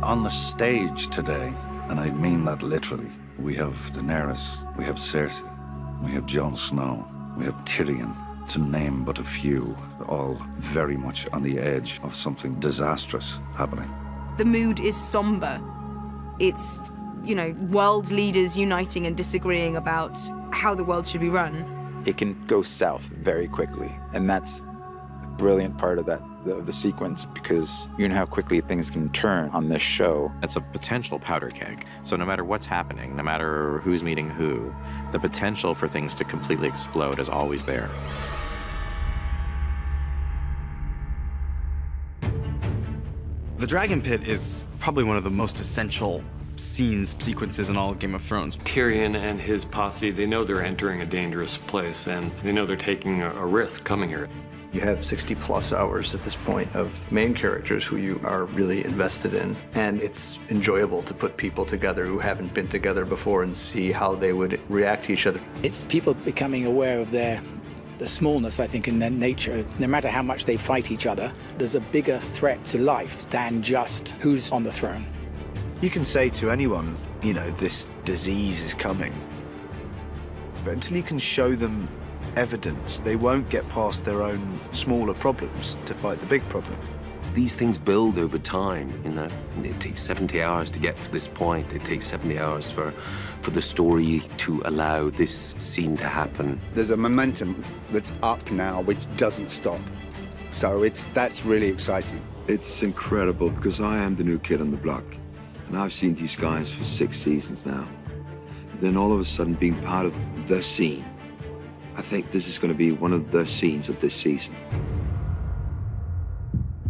on the stage today, and I mean that literally. We have Daenerys, we have Cersei, we have Jon Snow, we have Tyrion, to name but a few, all very much on the edge of something disastrous happening. The mood is somber. It's, world leaders uniting and disagreeing about how the world should be run. It can go south very quickly, and that's the brilliant part of the sequence, because you know how quickly things can turn on this show. It's a potential powder keg. So no matter what's happening, no matter who's meeting who, the potential for things to completely explode is always there. The Dragonpit is probably one of the most essential sequences in all of Game of Thrones. Tyrion and his posse, they know they're entering a dangerous place, and they know they're taking a risk coming here. You have 60+ hours at this point of main characters who you are really invested in, and it's enjoyable to put people together who haven't been together before and see how they would react to each other. It's people becoming aware of the smallness, I think, in their nature. No matter how much they fight each other, there's a bigger threat to life than just who's on the throne. You can say to anyone, this disease is coming, but until you can show them evidence, they won't get past their own smaller problems to fight the big problem. These things build over time, It takes 70 hours to get to this point. It takes 70 hours for the story to allow this scene to happen. There's a momentum that's up now which doesn't stop. So that's really exciting. It's incredible because I am the new kid on the block. And I've seen these guys for 6 seasons now. And then all of a sudden being part of the scene, I think this is going to be one of the scenes of this season.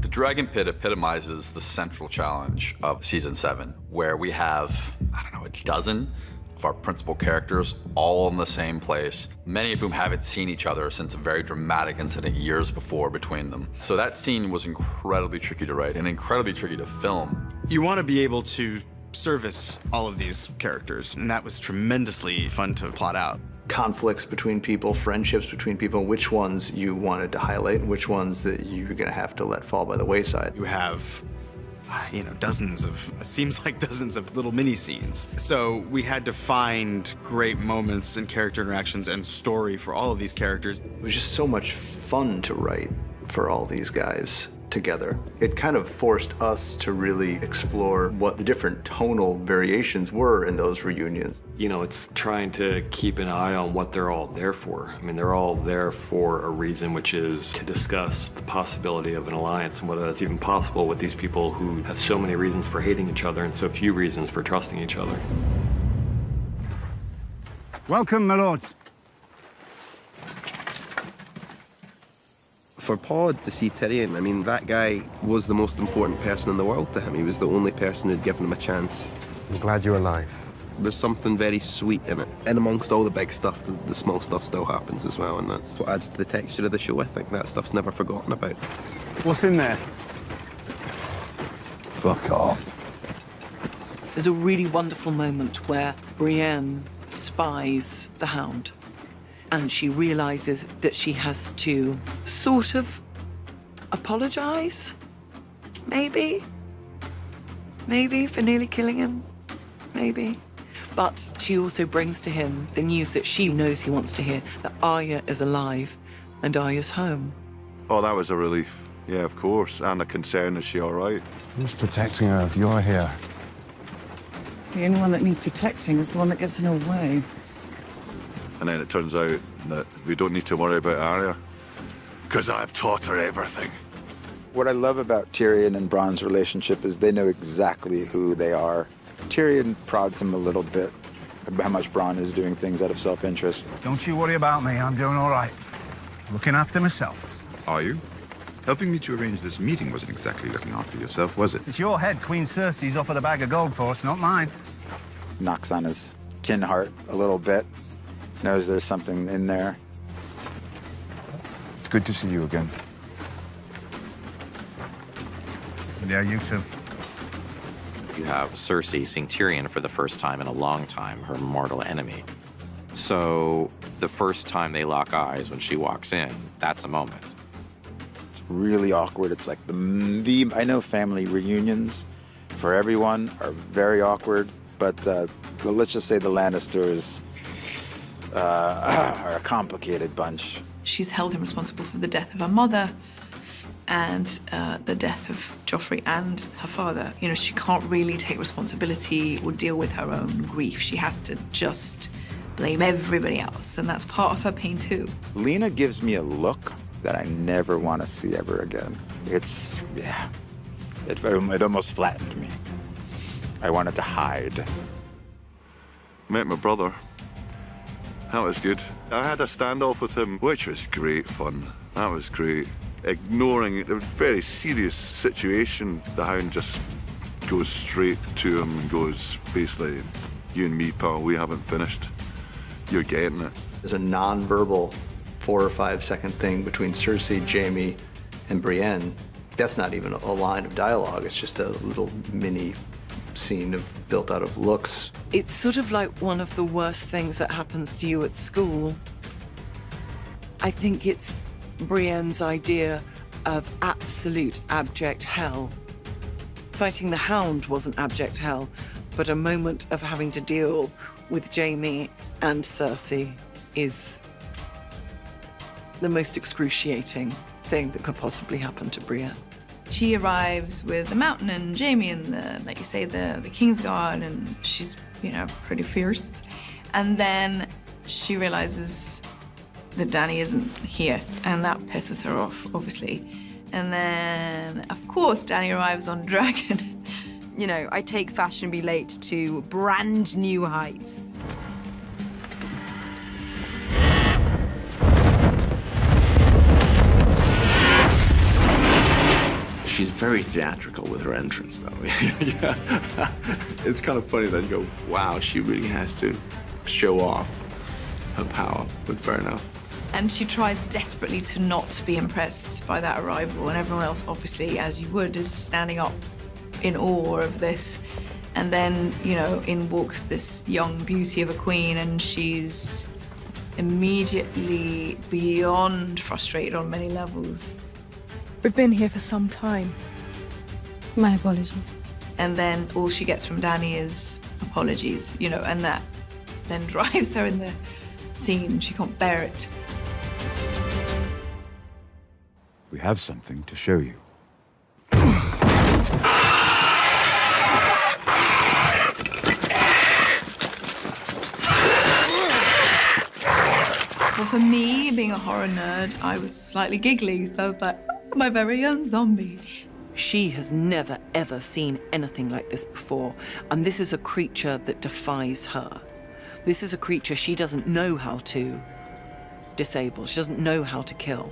The Dragonpit epitomizes the central challenge of Season 7, where we have, a dozen of our principal characters all in the same place, many of whom haven't seen each other since a very dramatic incident years before between them. So that scene was incredibly tricky to write and incredibly tricky to film. You want to be able to service all of these characters, and that was tremendously fun to plot out. Conflicts between people, friendships between people, which ones you wanted to highlight and which ones that you're going to have to let fall by the wayside. You have, it seems like dozens of little mini scenes. So we had to find great moments and character interactions and story for all of these characters. It was just so much fun to write for all these guys together. It kind of forced us to really explore what the different tonal variations were in those reunions. It's trying to keep an eye on what they're all there for. They're all there for a reason, which is to discuss the possibility of an alliance and whether that's even possible with these people who have so many reasons for hating each other and so few reasons for trusting each other. Welcome, my lords. For Pod to see Tyrion, that guy was the most important person in the world to him. He was the only person who'd given him a chance. I'm glad you're alive. There's something very sweet in it. And amongst all the big stuff, the small stuff still happens as well, and that's what adds to the texture of the show, I think. That stuff's never forgotten about. What's in there? Fuck off. There's a really wonderful moment where Brienne spies the Hound, and she realizes that she has to sort of apologize, maybe for nearly killing him, maybe. But she also brings to him the news that she knows he wants to hear, that Arya is alive and Arya's home. Oh, that was a relief. Yeah, of course. And a concern, is she all right? Who's protecting her if you're here? The only one that needs protecting is the one that gets in her way. And then it turns out that we don't need to worry about Arya, because I've taught her everything. What I love about Tyrion and Bronn's relationship is they know exactly who they are. Tyrion prods him a little bit about how much Bronn is doing things out of self-interest. Don't you worry about me, I'm doing all right. Looking after myself. Are you? Helping me to arrange this meeting wasn't exactly looking after yourself, was it? It's your head Queen Cersei's offered a bag of gold for us, not mine. Knocks on his tin heart a little bit. Knows there's something in there. It's good to see you again. Yeah, you too. You have Cersei seeing Tyrion for the first time in a long time, her mortal enemy. So the first time they lock eyes when she walks in, that's a moment. It's really awkward. It's like I know family reunions for everyone are very awkward, but let's just say the Lannisters are a complicated bunch. She's held him responsible for the death of her mother and the death of Joffrey and her father. You know, she can't really take responsibility or deal with her own grief. She has to just blame everybody else, and that's part of her pain too. Lena gives me a look that I never want to see ever again. It's, yeah, it almost flattened me. I wanted to hide. Met my brother. That was good. I had a standoff with him, which was great fun. That was great. Ignoring a very serious situation, the Hound just goes straight to him and goes, basically, you and me, pal, we haven't finished. You're getting it. There's a non-verbal 4 or 5 second thing between Cersei, Jaime, and Brienne. That's not even a line of dialogue. It's just a little mini scene built out of looks. It's sort of like one of the worst things that happens to you at school. I think it's Brienne's idea of absolute abject hell. Fighting the Hound wasn't abject hell, but a moment of having to deal with Jaime and Cersei is the most excruciating thing that could possibly happen to Brienne. She arrives with the Mountain and Jaime and like you say, the Kingsguard, and she's, you know, pretty fierce. And then she realizes that Dany isn't here, and that pisses her off, obviously. And then, of course, Dany arrives on Dragon. You know, I take fashionably late to brand new heights. She's very theatrical with her entrance, though. Yeah. It's kind of funny that you go, wow, she really has to show off her power, but fair enough. And she tries desperately to not be impressed by that arrival, and everyone else, obviously, as you would, is standing up in awe of this. And then, you know, in walks this young beauty of a queen, and she's immediately beyond frustrated on many levels. We've been here for some time. My apologies. And then all she gets from Dany is apologies, you know, and that then drives her in the scene. She can't bear it. We have something to show you. Well, for me, being a horror nerd, I was slightly giggly. So I was like, oh, my very own zombie. She has never, ever seen anything like this before. And this is a creature that defies her. This is a creature she doesn't know how to disable. She doesn't know how to kill.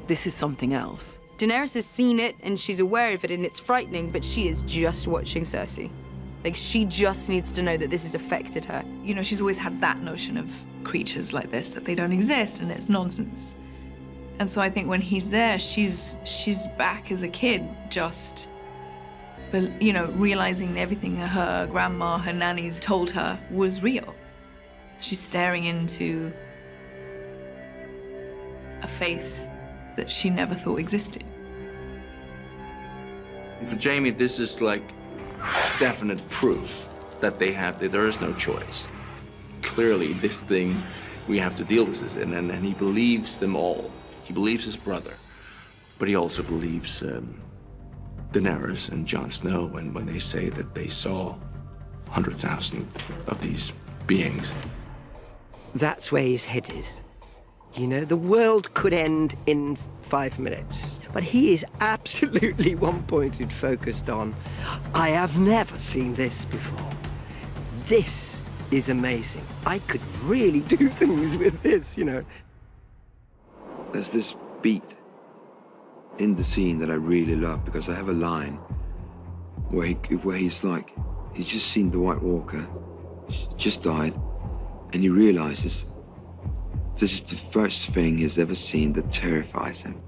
This is something else. Daenerys has seen it, and she's aware of it, and it's frightening, but she is just watching Cersei. Like, she just needs to know that this has affected her. You know, she's always had that notion of creatures like this, that they don't exist, and it's nonsense. And so I think when he's there, she's back as a kid, just, you know, realizing everything her grandma, her nannies told her was real. She's staring into a face that she never thought existed. For Jaime, this is like definite proof that there is no choice. Clearly, this thing, we have to deal with this, and he believes them all. He believes his brother, but he also believes Daenerys and Jon Snow when they say that they saw 100,000 of these beings. That's where his head is. You know, the world could end in 5 minutes, but he is absolutely one-pointed, focused on, I have never seen this before. This is amazing. I could really do things with this, you know. There's this beat in the scene that I really love, because I have a line where he's like, he's just seen the White Walker, just died, and he realizes this is the first thing he's ever seen that terrifies him.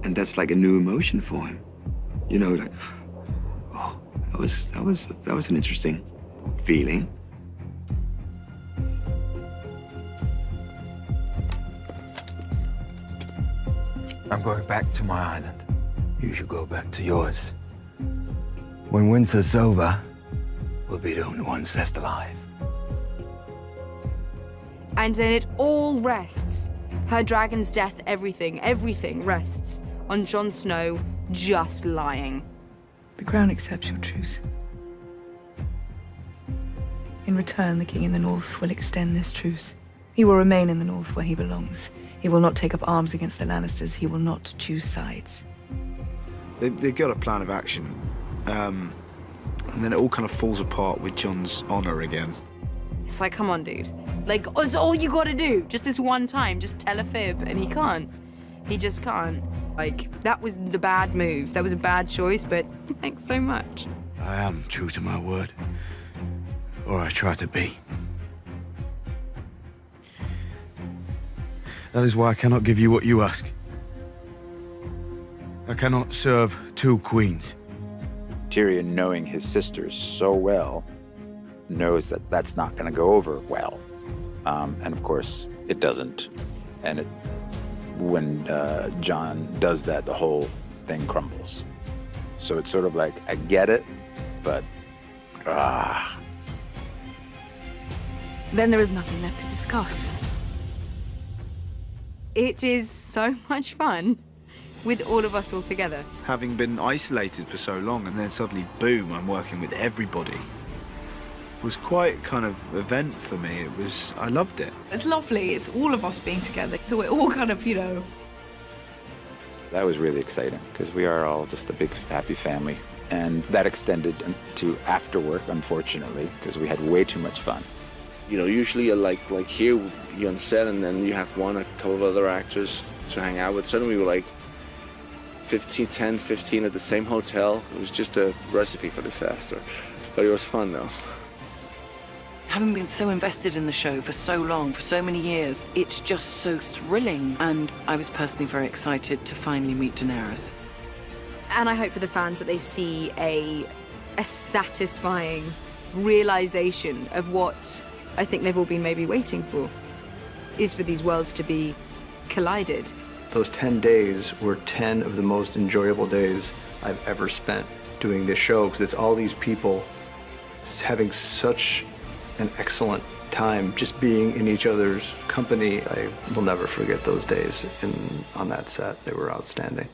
And that's like a new emotion for him. You know, like, oh, that was an interesting feeling. I'm going back to my island. You should go back to yours. When winter's over, we'll be the only ones left alive. And then it all rests. Her dragon's death, everything rests on Jon Snow just lying. The crown accepts your truce. In return, the king in the north will extend this truce. He will remain in the north where he belongs. He will not take up arms against the Lannisters. He will not choose sides. They've got a plan of action. And then it all kind of falls apart with Jon's honor again. It's like, come on, dude. Like, it's all you gotta do. Just this one time, just tell a fib, and he can't. He just can't. Like, that was the bad move. That was a bad choice, but thanks so much. I am true to my word. Or I try to be. That is why I cannot give you what you ask. I cannot serve two queens. Tyrion, knowing his sisters so well, knows that that's not going to go over well. And of course, it doesn't. And when Jon does that, the whole thing crumbles. So it's sort of like, I get it, but Then there is nothing left to discuss. It is so much fun with all of us all together. Having been isolated for so long and then suddenly, boom, I'm working with everybody. It was quite kind of event for me. I loved it. It's lovely. It's all of us being together. So we're all kind of, that was really exciting because we are all just a big happy family. And that extended to after work, unfortunately, because we had way too much fun. Usually like here, you're on set and then you have a couple of other actors to hang out with. Suddenly we were like 10, 15 at the same hotel. It was just a recipe for disaster. But it was fun, though. Having been so invested in the show for so long, for so many years, it's just so thrilling. And I was personally very excited to finally meet Daenerys. And I hope for the fans that they see a satisfying realization of what I think they've all been maybe waiting for, is for these worlds to be collided. Those 10 days were 10 of the most enjoyable days I've ever spent doing this show, because it's all these people having such an excellent time just being in each other's company. I will never forget those days on that set. They were outstanding.